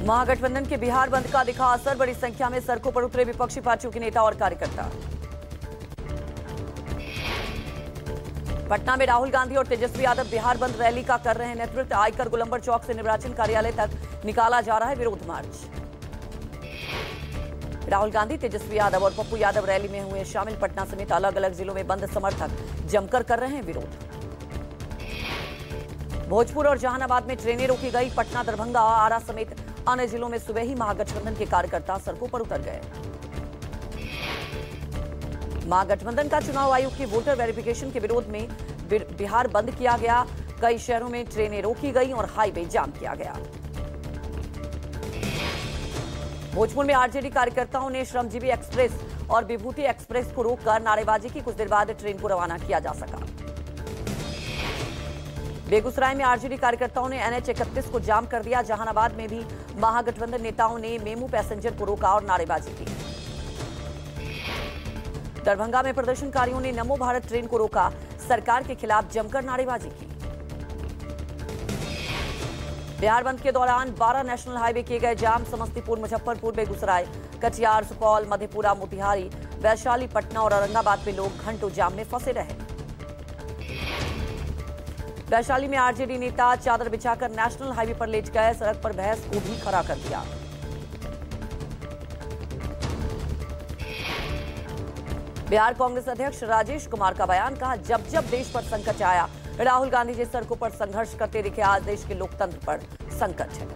महागठबंधन के बिहार बंद का दिखा असर, बड़ी संख्या में सड़कों पर उतरे विपक्षी पार्टियों के नेता और कार्यकर्ता। पटना में राहुल गांधी और तेजस्वी यादव बिहार बंद रैली का कर रहे हैं नेतृत्व। आयकर गोलंबर चौक से निर्वाचन कार्यालय तक निकाला जा रहा है विरोध मार्च। राहुल गांधी, तेजस्वी यादव और पप्पू यादव रैली में हुए शामिल। पटना समेत अलग अलग जिलों में बंद समर्थक जमकर कर रहे हैं विरोध। भोजपुर और जहानाबाद में ट्रेनें रोकी गई। पटना, दरभंगा, आरा समेत अन्य जिलों में सुबह ही महागठबंधन के कार्यकर्ता सड़कों पर उतर गए। महागठबंधन का चुनाव आयोग की वोटर वेरिफिकेशन के विरोध में बिहार बंद किया गया। कई शहरों में ट्रेनें रोकी गई और हाईवे जाम किया गया। भोजपुर में आरजेडी कार्यकर्ताओं ने श्रमजीवी एक्सप्रेस और विभूति एक्सप्रेस को रोककर नारेबाजी की। कुछ देर बाद ट्रेन को रवाना किया जा सका। बेगूसराय में आरजेडी कार्यकर्ताओं ने NH 31 को जाम कर दिया। जहानाबाद में भी महागठबंधन नेताओं ने मेमू पैसेंजर को रोका और नारेबाजी की। दरभंगा में प्रदर्शनकारियों ने नमो भारत ट्रेन को रोका। सरकार के खिलाफ जमकर नारेबाजी की। बिहार बंद के दौरान 12 नेशनल हाईवे किए गए जाम। समस्तीपुर, मुजफ्फरपुर, बेगूसराय, कटिहार, सुपौल, मधेपुरा, मोतिहारी, वैशाली, पटना और औरंगाबाद में लोग घंटों जाम में फंसे रहे। वैशाली में आरजेडी नेता चादर बिछाकर नेशनल हाईवे पर लेट गए। सड़क पर भैंस को भी खड़ा कर दिया। बिहार कांग्रेस अध्यक्ष राजेश कुमार का बयान, कहा जब जब देश पर संकट आया राहुल गांधी जी सड़कों पर संघर्ष करते दिखे। आज देश के लोकतंत्र पर संकट है।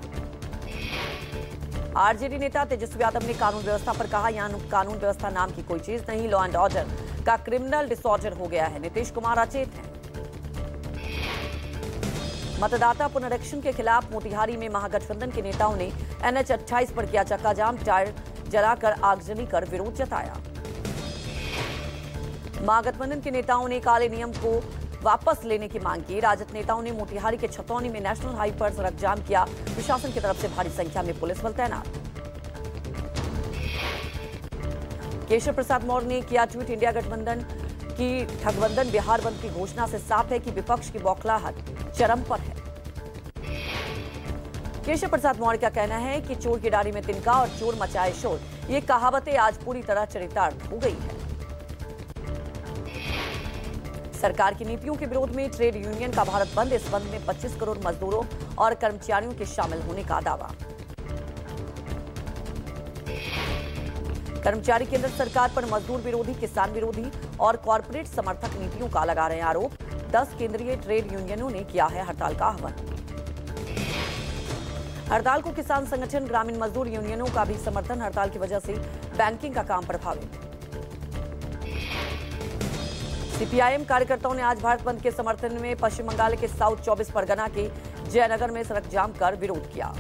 आरजेडी नेता तेजस्वी यादव ने कानून व्यवस्था पर कहा, यहां कानून व्यवस्था नाम की कोई चीज नहीं, लॉ एंड ऑर्डर का क्रिमिनल डिसऑर्डर हो गया है। नीतीश कुमार अचेत हैं। मतदाता पुनरीक्षण के खिलाफ मोतिहारी में महागठबंधन के नेताओं ने NH 28 पर किया चक्का जाम। टायर जलाकर आगजनी कर विरोध जताया। महागठबंधन के नेताओं ने काले नियम को वापस लेने की मांग की। राजद नेताओं ने मोतिहारी के छतौनी में नेशनल हाईवे पर सड़क जाम किया। प्रशासन की तरफ से भारी संख्या में पुलिस बल तैनात। केशव प्रसाद मौर्य ने किया ट्वीट, इंडिया गठबंधन की ठगबंधन बिहार बंद की घोषणा से साफ है कि विपक्ष की बौखलाहट चरम पर है। केशव प्रसाद मौर्य का कहना है कि चोर की डाली में तिनका और चोर मचाए शोर, ये कहावतें आज पूरी तरह चरितार्थ हो गई है। सरकार की नीतियों के विरोध में ट्रेड यूनियन का भारत बंद। इस बंद में 25 करोड़ मजदूरों और कर्मचारियों के शामिल होने का दावा। कर्मचारी केंद्र सरकार पर मजदूर विरोधी, किसान विरोधी और कॉरपोरेट समर्थक नीतियों का लगा रहे हैं आरोप। 10 केंद्रीय ट्रेड यूनियनों ने किया है हड़ताल का आह्वान। हड़ताल को किसान संगठन, ग्रामीण मजदूर यूनियनों का भी समर्थन। हड़ताल की वजह से बैंकिंग का काम प्रभावित। CPIM कार्यकर्ताओं ने आज भारत बंद के समर्थन में पश्चिम बंगाल के साउथ 24 परगना के जयनगर में सड़क जाम कर विरोध किया।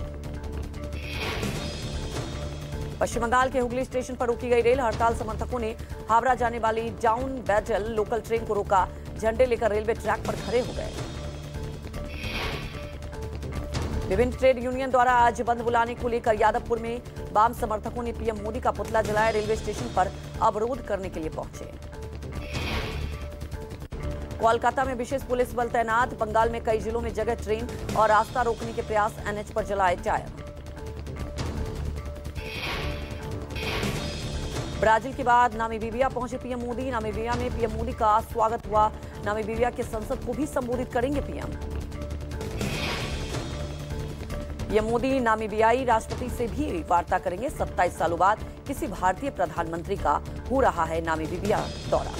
पश्चिम बंगाल के हुगली स्टेशन पर रोकी गई रेल। हड़ताल समर्थकों ने हावड़ा जाने वाली डाउन बैटल लोकल ट्रेन को रोका। झंडे लेकर रेलवे ट्रैक पर खड़े हो गए। विभिन्न ट्रेड यूनियन द्वारा आज बंद बुलाने को लेकर यादवपुर में वाम समर्थकों ने PM मोदी का पुतला जलाया। रेलवे स्टेशन पर अवरोध करने के लिए पहुंचे। कोलकाता में विशेष पुलिस बल तैनात। बंगाल में कई जिलों में जगह ट्रेन और रास्ता रोकने के प्रयास। NH पर जलाए टायर। ब्राजील के बाद नामीबिया पहुंचे PM मोदी। नामीबिया में PM मोदी का स्वागत हुआ। नामीबिया के संसद को भी संबोधित करेंगे PM मोदी नामीबियाई राष्ट्रपति से भी वार्ता करेंगे। 27 सालों बाद किसी भारतीय प्रधानमंत्री का हो रहा है नामीबिया दौरा।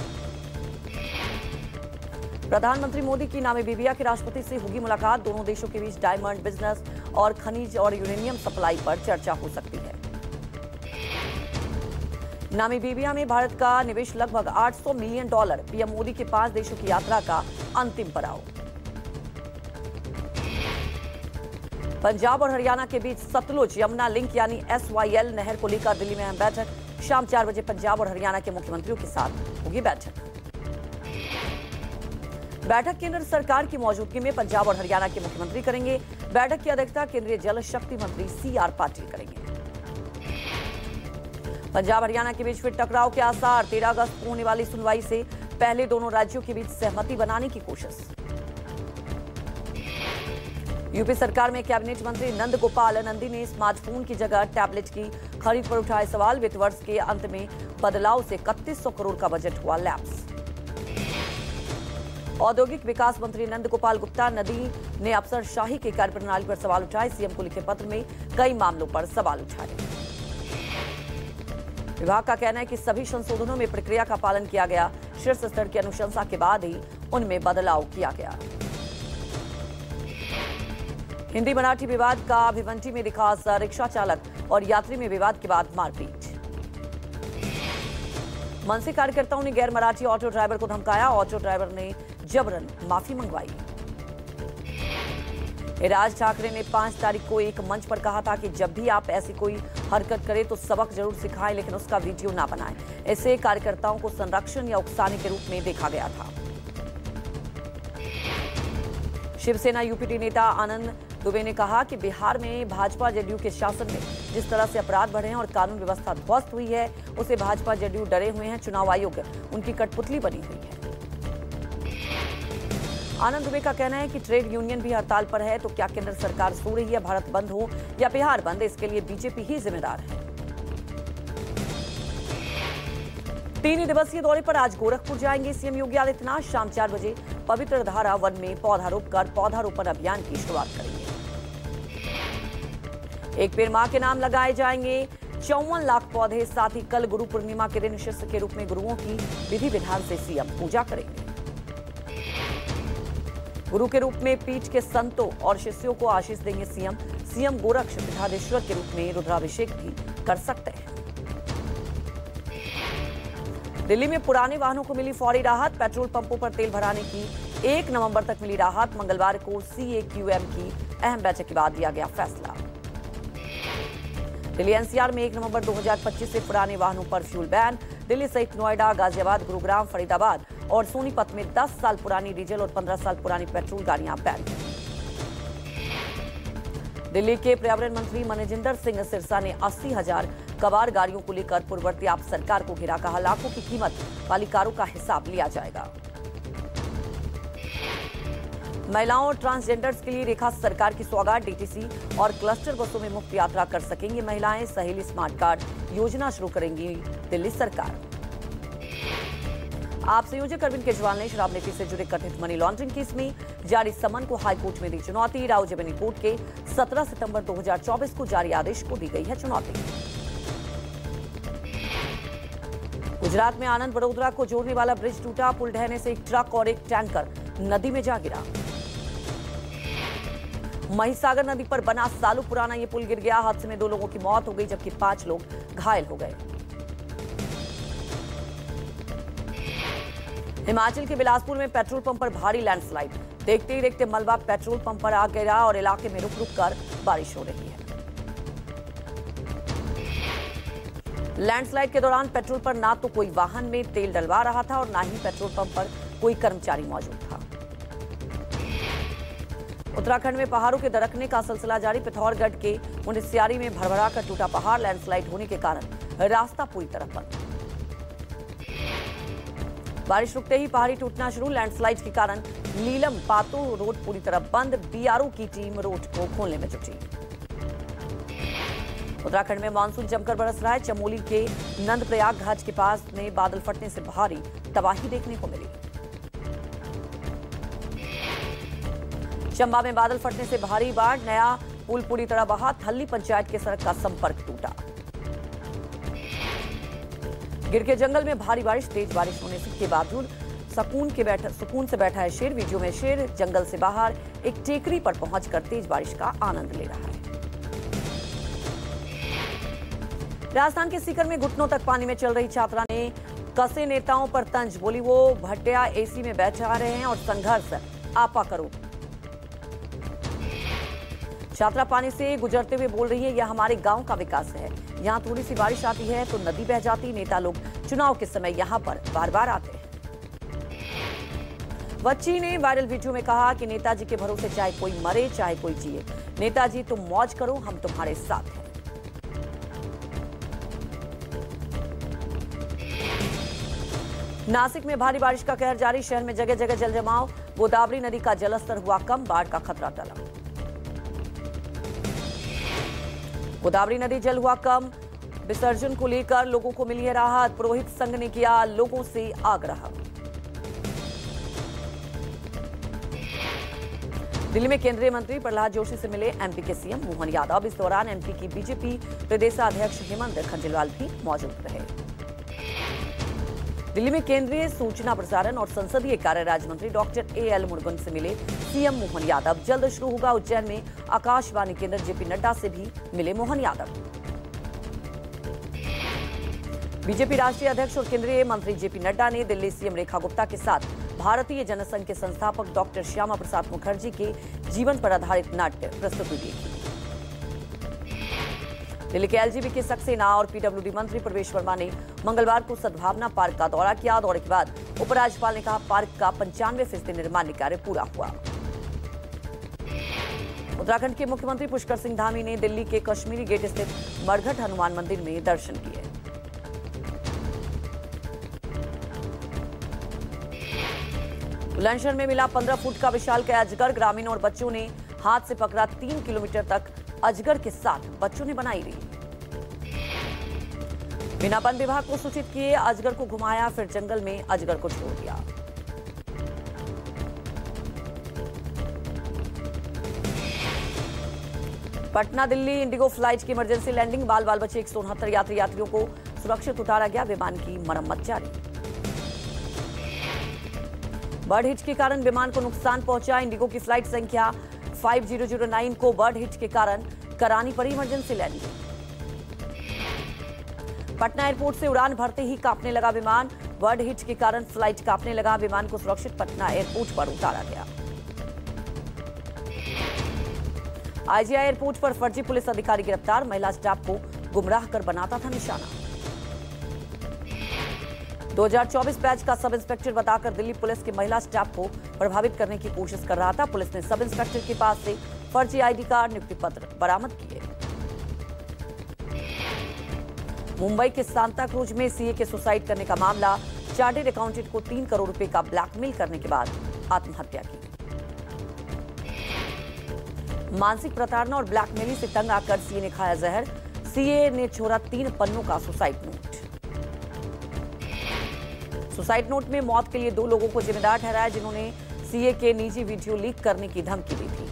प्रधानमंत्री मोदी की नामीबिया के राष्ट्रपति से होगी मुलाकात। दोनों देशों के बीच डायमंड बिजनेस और खनिज और यूरेनियम सप्लाई पर चर्चा हो सकती है। नामीबिया में भारत का निवेश लगभग $800 मिलियन। PM मोदी के 5 देशों की यात्रा का अंतिम पड़ाव। पंजाब और हरियाणा के बीच सतलुज यमुना लिंक यानी SYL नहर को लेकर दिल्ली में अहम बैठक। शाम 4 बजे पंजाब और हरियाणा के मुख्यमंत्रियों के साथ होगी बैठक। बैठक केंद्र सरकार की मौजूदगी में पंजाब और हरियाणा के मुख्यमंत्री करेंगे। बैठक की अध्यक्षता केंद्रीय जल शक्ति मंत्री CR पाटिल करेंगे। पंजाब हरियाणा के बीच फिर टकराव के आसार। 13 अगस्त को होने वाली सुनवाई से पहले दोनों राज्यों के बीच सहमति बनाने की कोशिश। यूपी सरकार में कैबिनेट मंत्री नंद गोपाल नंदी ने स्मार्टफोन की जगह टैबलेट की खरीद पर उठाए सवाल। वित्त वर्ष के अंत में बदलाव से 3100 करोड़ का बजट हुआ लैप्स। औद्योगिक विकास मंत्री नंद गोपाल गुप्ता नंदी ने अफसरशाही के कार्यप्रणाली पर सवाल उठाए। सीएम को लिखे पत्र में कई मामलों पर सवाल उठाए। विभाग का कहना है कि सभी संशोधनों में प्रक्रिया का पालन किया गया। शीर्ष स्तर की अनुशंसा के बाद ही उनमें बदलाव किया गया। हिंदी मराठी विवाद का भिवंडी में दिखा असर। रिक्शा चालक और यात्री में विवाद के बाद मारपीट। मनसे कार्यकर्ताओं ने गैर मराठी ऑटो ड्राइवर को धमकाया। ऑटो ड्राइवर ने जबरन माफी मंगवाई। राज ठाकरे ने 5 तारीख को एक मंच पर कहा था कि जब भी आप ऐसी कोई हरकत करें तो सबक जरूर सिखाएं, लेकिन उसका वीडियो ना बनाएं। ऐसे कार्यकर्ताओं को संरक्षण या उकसाने के रूप में देखा गया था। शिवसेना यूपीटी नेता आनंद दुबे ने कहा कि बिहार में भाजपा जेडीयू के शासन में जिस तरह से अपराध बढ़े हैं और कानून व्यवस्था ध्वस्त हुई है, उसे भाजपा जेडीयू डरे हुए हैं। चुनाव आयोग उनकी कठपुतली बनी हुई है। आनंद दुबे का कहना है कि ट्रेड यूनियन भी हड़ताल पर है, तो क्या केंद्र सरकार सो रही है? भारत बंद हो या बिहार बंद, इसके लिए बीजेपी ही जिम्मेदार है। 3 दिवसीय दौरे पर आज गोरखपुर जाएंगे सीएम योगी आदित्यनाथ। शाम 4 बजे पवित्र धारा वन में पौधारोप कर पौधारोपण अभियान की शुरुआत करेंगे। एक पेड़ मां के नाम लगाए जाएंगे। 54 लाख पौधे। साथ ही कल गुरु पूर्णिमा के दिन शिष्य के रूप में गुरुओं की विधि विधान से सीएम पूजा करेंगे। गुरु के रूप में पीठ के संतों और शिष्यों को आशीष देंगे सीएम। सीएम गोरक्ष पीठाधीश्वर के रूप में रुद्राभिषेक भी कर सकते हैं। दिल्ली में पुराने वाहनों को मिली फौरी राहत। पेट्रोल पंपों पर तेल भराने की 1 नवंबर तक मिली राहत। मंगलवार को CAQM की अहम बैठक के बाद लिया गया फैसला। दिल्ली NCR में 1 नवंबर 2025 से पुराने वाहनों पर फ्यूल बैन। दिल्ली सहित नोएडा, गाजियाबाद, गुरुग्राम, फरीदाबाद और सोनीपत में 10 साल पुरानी डीजल और 15 साल पुरानी पेट्रोल गाड़ियां बैन। दिल्ली के पर्यावरण मंत्री मनजिंदर सिंह सिरसा ने 80,000 कबाड़ गाड़ियों को लेकर पूर्ववर्ती आप सरकार को घेरा। कहा लाखों की कीमत वाली कारों का हिसाब लिया जाएगा। महिलाओं और ट्रांसजेंडर्स के लिए रेखा सरकार की सौगात। DTC और क्लस्टर बसों में मुफ्त यात्रा कर सकेंगी महिलाएं। सहेली स्मार्ट कार्ड योजना शुरू करेंगी दिल्ली सरकार। आप संयोजक अरविंद केजरीवाल ने शराब नीति से जुड़े कथित मनी लॉन्ड्रिंग केस में जारी समन को हाईकोर्ट में दी चुनौती। राव जबेनी कोर्ट के 17 सितंबर 2024 को जारी आदेश को दी गई है चुनौती। गुजरात में आनंद वडोदरा को जोड़ने वाला ब्रिज टूटा। पुल ढहने से एक ट्रक और एक टैंकर नदी में जा गिरा। महिसागर नदी पर बना सालों पुराना ये पुल गिर गया। हादसे में 2 लोगों की मौत हो गई जबकि 5 लोग घायल हो गए। हिमाचल के बिलासपुर में पेट्रोल पंप पर भारी लैंडस्लाइड। देखते ही देखते मलबा पेट्रोल पंप पर आ गिरा और इलाके में रुक रुक कर बारिश हो रही है। लैंडस्लाइड के दौरान पेट्रोल पर ना तो कोई वाहन में तेल डलवा रहा था और ना ही पेट्रोल पंप पर कोई कर्मचारी मौजूद था। उत्तराखंड में पहाड़ों के दरकने का सिलसिला जारी। पिथौरागढ़ के मुंडेस्यारी में भरभरा कर टूटा पहाड़। लैंडस्लाइड होने के कारण रास्ता पूरी तरह बंद। बारिश रुकते ही पहाड़ी टूटना शुरू। लैंडस्लाइड के कारण लीलम पातो रोड पूरी तरह बंद। BRO की टीम रोड को खोलने में जुटी। उत्तराखंड में मानसून जमकर बरस रहा है। चमोली के नंदप्रयाग घाट के पास में बादल फटने से भारी तबाही देखने को मिली। चंबा में बादल फटने से भारी बाढ़। नया पुल पूरी तरह बहा। थल्ली पंचायत के सड़क का संपर्क टूटा। गिर के जंगल में भारी बारिश। तेज बारिश होने के बावजूद सुकून से बैठा है शेर। वीडियो में शेर जंगल से बाहर एक टेकरी पर पहुंचकर तेज बारिश का आनंद ले रहा है। राजस्थान के सीकर में घुटनों तक पानी में चल रही छात्रा ने कसे नेताओं पर तंज। बोली वो भट्टिया AC में बैठा रहे हैं और संघर्ष आपा करो। छात्रा पानी से गुजरते हुए बोल रही है, यह हमारे गांव का विकास है। यहाँ थोड़ी सी बारिश आती है तो नदी बह जाती। नेता लोग चुनाव के समय यहाँ पर बार बार आते हैं। बच्ची ने वायरल वीडियो में कहा कि नेताजी के भरोसे चाहे कोई मरे चाहे कोई जिए, नेताजी तुम मौज करो, हम तुम्हारे साथ हैं। नासिक में भारी बारिश का कहर जारी। शहर में जगह जगह जल जमाव। गोदावरी नदी का जलस्तर हुआ कम। बाढ़ का खतरा टला। गोदावरी नदी जल हुआ कम, विसर्जन को लेकर लोगों को मिली है राहत। पुरोहित संघ ने किया लोगों से आग्रह। दिल्ली में केंद्रीय मंत्री प्रहलाद जोशी से मिले एमपी के सीएम मोहन यादव। इस दौरान एमपी की बीजेपी प्रदेशाध्यक्ष हेमंत खंडेलवाल भी मौजूद रहे। दिल्ली में केंद्रीय सूचना प्रसारण और संसदीय कार्य राज्य मंत्री डॉक्टर एएल मुरुगन से मिले सीएम मोहन यादव। जल्द शुरू होगा उज्जैन में आकाशवाणी केंद्र। जेपी नड्डा से भी मिले मोहन यादव। बीजेपी राष्ट्रीय अध्यक्ष और केंद्रीय मंत्री जेपी नड्डा ने दिल्ली सीएम रेखा गुप्ता के साथ भारतीय जनसंघ के संस्थापक डॉक्टर श्यामा प्रसाद मुखर्जी के जीवन पर आधारित नाट्य प्रस्तुति दी। दिल्ली के एलजीबी सक्सेना और पीडब्ल्यूडी मंत्री प्रवेश वर्मा ने मंगलवार को सद्भावना पार्क का दौरा किया। दौरे के बाद उपराज्यपाल ने कहा पार्क का 95% निर्माण कार्य पूरा हुआ। उत्तराखंड के मुख्यमंत्री पुष्कर सिंह धामी ने दिल्ली के कश्मीरी गेट स्थित मरघट हनुमान मंदिर में दर्शन किए। बुलंदशहर में मिला 15 फुट का विशालकाय अजगर। ग्रामीणों और बच्चों ने हाथ से पकड़ा। 3 किलोमीटर तक अजगर के साथ बच्चों ने बनाई रील। बिना वन विभाग को सूचित किए अजगर को घुमाया, फिर जंगल में अजगर को छोड़ दिया। पटना दिल्ली इंडिगो फ्लाइट की इमरजेंसी लैंडिंग। बाल बचे 169 यात्रियों को सुरक्षित उतारा गया। विमान की मरम्मत जारी। बर्ड हिट के कारण विमान को नुकसान पहुंचा। इंडिगो की फ्लाइट संख्या 5009 को बर्ड हिट के कारण करानी पड़ी इमरजेंसी लैंडिंग। पटना एयरपोर्ट से उड़ान भरते ही कांपने लगा विमान। बर्ड हिट के कारण फ्लाइट कांपने लगा। विमान को सुरक्षित पटना एयरपोर्ट पर उतारा गया। आईजीआई एयरपोर्ट पर फर्जी पुलिस अधिकारी गिरफ्तार। महिला स्टाफ को गुमराह कर बनाता था निशाना। 2024 बैच का सब इंस्पेक्टर बताकर दिल्ली पुलिस की महिला स्टाफ को प्रभावित करने की कोशिश कर रहा था। पुलिस ने सब इंस्पेक्टर के पास से फर्जी आईडी कार्ड, नियुक्ति पत्र बरामद किए। मुंबई के सांता क्रूज में सीए के सुसाइड करने का मामला। चार्टर्ड अकाउंटेंट को 3 करोड़ रुपए का ब्लैकमेल करने के बाद आत्महत्या की। मानसिक प्रताड़ना और ब्लैकमेलिंग से तंग आकर सीए ने खाया जहर। सीए ने छोड़ा 3 पन्नों का सुसाइड नोट। सुसाइड नोट में मौत के लिए 2 लोगों को जिम्मेदार ठहराया जिन्होंने सीए के निजी वीडियो लीक करने की धमकी दी थी।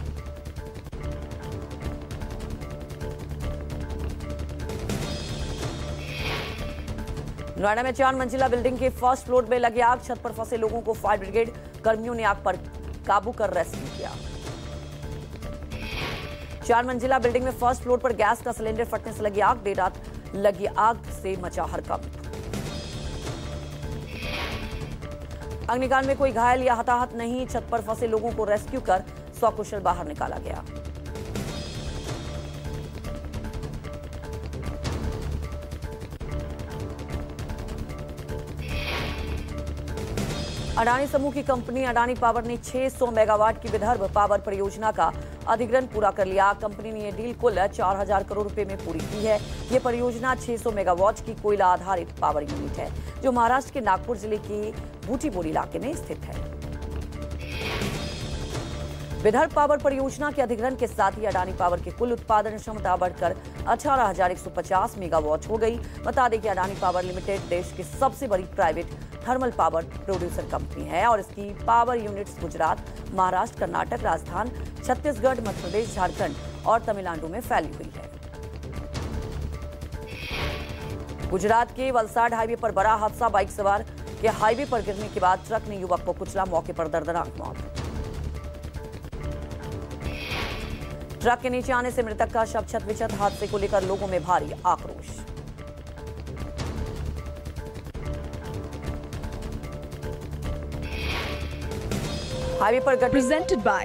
नोएडा में 4 मंजिला बिल्डिंग के फर्स्ट फ्लोर में लगी आग। छत पर फंसे लोगों को फायर ब्रिगेड कर्मियों ने आग पर काबू कर रेस्क्यू किया। 4 मंजिला बिल्डिंग में फर्स्ट फ्लोर पर गैस का सिलेंडर फटने से लगी आग। देर रात लगी आग से मचा हड़कंप। अग्निकांड में कोई घायल या हताहत नहीं। छत पर फंसे लोगों को रेस्क्यू कर सकुशल बाहर निकाला गया। अडानी समूह की कंपनी अडानी पावर ने 600 मेगावाट की विदर्भ पावर परियोजना का अधिग्रहण पूरा कर लिया। कंपनी ने यह डील कुल 4000 करोड़ रुपए में पूरी की है। यह परियोजना 600 मेगावाट की कोयला आधारित पावर यूनिट है जो महाराष्ट्र के नागपुर जिले के बूटीबोरी इलाके में स्थित है। विदर्भ पावर परियोजना के अधिग्रहण के साथ ही अडानी पावर की कुल उत्पादन क्षमता बढ़कर 18,150 मेगावाट हो गई। बता दें कि अडानी पावर लिमिटेड देश की सबसे बड़ी private thermal power producer company है और इसकी पावर यूनिट्स गुजरात, महाराष्ट्र, कर्नाटक, राजस्थान, छत्तीसगढ़, मध्य प्रदेश, झारखंड और तमिलनाडु में फैली हुई है। गुजरात के वलसाड हाईवे पर बड़ा हादसा। बाइक सवार के हाईवे पर गिरने के बाद ट्रक ने युवक को कुचला। मौके पर दर्दनाक मौत। ट्रक के नीचे आने से मृतक का शव छत-विछत। हादसे को लेकर लोगों में भारी आक्रोश। हाईवे पर presented by